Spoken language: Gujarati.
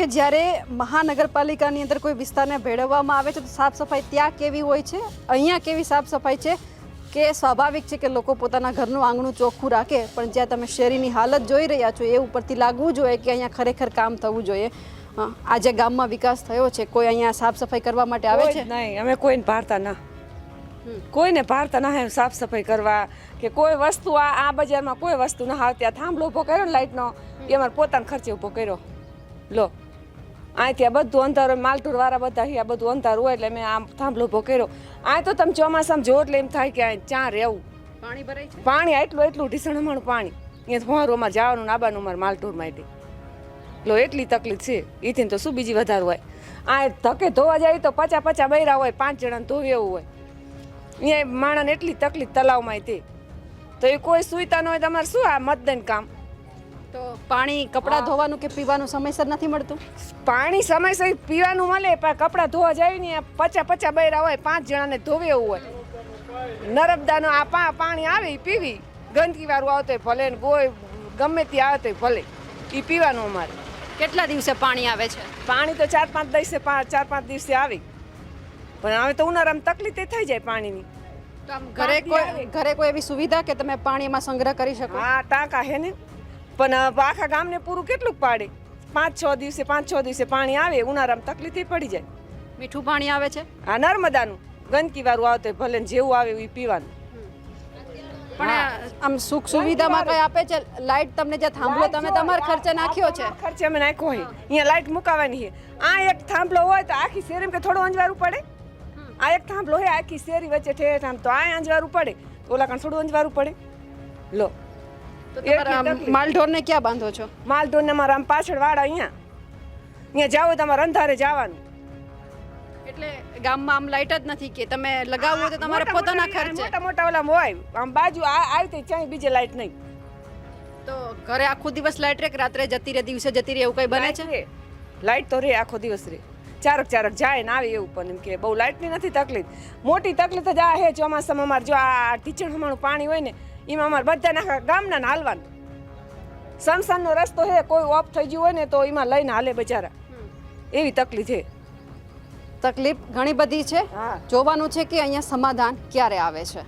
કે જ્યારે મહાનગરપાલિકાની અંદર કોઈ વિસ્તારને ભેળવવામાં આવે છે તો સાફ સફાઈ ત્યાં કેવી હોય છે, અહીંયા કેવી સાફ સફાઈ છે કે સ્વાભાવિક છે કે લોકો પોતાના ઘરનું આંગણું ચોખ્ખું રાખે, પણ જ્યાં તમે શહેરીની હાલત જોઈ રહ્યા છો એ ઉપરથી લાગવું જોઈએ કે અહીંયા ખરેખર કામ થવું જોઈએ. આજે ગામમાં વિકાસ થયો છે, કોઈ અહીંયા સાફ સફાઈ કરવા માટે આવે છે? નહીં, અમે કોઈને ભારતા ના, કોઈને ભારતા ના સાફ સફાઈ કરવા કે કોઈ વસ્તુ આ બજારમાં કોઈ વસ્તુ ના આવતી. આ થાંભલો ઊભો કર્યો ને લાઇટનો એ અમારે પોતાના ખર્ચે ઊભો કર્યો. લો અહીંથી આ બધું અંધાર હોય, માલટુર વાળા બધા આ બધું અંધાર હોય એટલે મેં આમ થાંભલો ઊભો કર્યો. આ તો તમે ચોમાસામાં જો એટલે એમ થાય કે ત્યાં રહેવું. પાણી ભરાય છે? પાણી એટલું ઢીસણમાણું પાણી. અહીંયા હોરું અમારે જવાનું નાબાનું અમારે માલટુર માટે લો એટલી તકલીફ છે. એથી તો શું બીજી વધારે હોય. આ ધકે ધોવા જાય તો 50 બૈરા હોય, 5 જણાને ધોવે એવું હોય. અહીંયા માણસને એટલી તકલીફ તલાવમાં તે તો એ કોઈ સુઈતા ન હોય. તમારે શું આ મતદાન કામ તો પાણી કપડાં ધોવાનું કે પીવાનું સમયસર નથી મળતું? પાણી સમયસર પીવાનું મળે પણ કપડાં ધોવા જાય ને 50 બૈરા હોય, 5 જણાને ધોવે એવું હોય. નર્મદાનો આ પાણી આવે એ પીવી, ગંદકી વાળું આવતું હોય ભલે ને કોઈ ગમે તે આવતું હોય ભલે એ પીવાનું. અમારે કેટલા દિવસે પાણી આવે છે? પાણી તો 4-5 દિવસે આવે, પણ હવે તો ઉનાળામાં તકલીફ થઈ જાય પાણીની. તો આમ ઘરે કોઈ એવી સુવિધા કે તમે પાણીમાં સંગ્રહ કરી શકો? હા ટાંકા હે ને, પણ આખા ગામને પૂરું કેટલું પાડે? 5-6 દિવસે પાણી આવે. ઉનાળામાં તકલીફ પડી જાય. મીઠું પાણી આવે છે? હા નર્મદાનું ગંદકી વાળું આવતું હોય ભલે જેવું આવે એવું પીવાનું. પણ આમ સુખ સુવિધામાં કઈ આપે છે? લાઈટ તમને જે થાંભલો તમે તમારા ખર્ચે નાખ્યો છે? ખર્ચે અમે નાખ્યો હોય. અહીંયા લાઈટ મુકાવાની છે. આ એક થાંભલો હોય તો આખી શેરીમાં કે થોડું અંજવારું પડે. આ એક થાંભલો હોય આખી શેરી વચ્ચે ઠેઠ આમ તો આ અંજવારું પડે તો ઓલા કાન થોડું અંજવારું પડે. લો તો તમારા માલઢોરને ક્યાં બાંધો છો? માલઢોરને અમારા આમ પાછળ વાડા અહીંયા જાવ તમારે અંધારે જવાનું. એટલે ગામમાં આમ લાઈટ જ નથી કે તમે લગાવવું હોય તો તમારે પોતાના ખર્ચે? મોટા ઓલા હોય આમ બાજુ આવી તો ક્યાંય બીજે લાઈટ નહીં. તો ઘરે આખો દિવસ લાઈટ રે કે રાત્રે જતી રહે દિવસે જતી રહે એવું કઈ બને છે? લાઈટ તો રે આખો દિવસ રે, ચારક જાય ને આવે એવું. પણ એમ કે બહુ લાઈટની નથી તકલીફ. મોટી તકલીફ જ આ હે ચોમાસામાં. અમારે જો આ ટીચણ હમાણું પાણી હોય ને એમાં અમારે બધા આખા ગામના હાલવાનું. સમસાનનો રસ્તો હે, કોઈ ઓફ થઈ ગયું હોય ને તો એમાં લઈને હાલે બચારા. એવી તકલીફ છે. તકલીફ ઘણી બધી છે. જોવાનું છે કે અહીંયા સમાધાન ક્યારે આવે છે.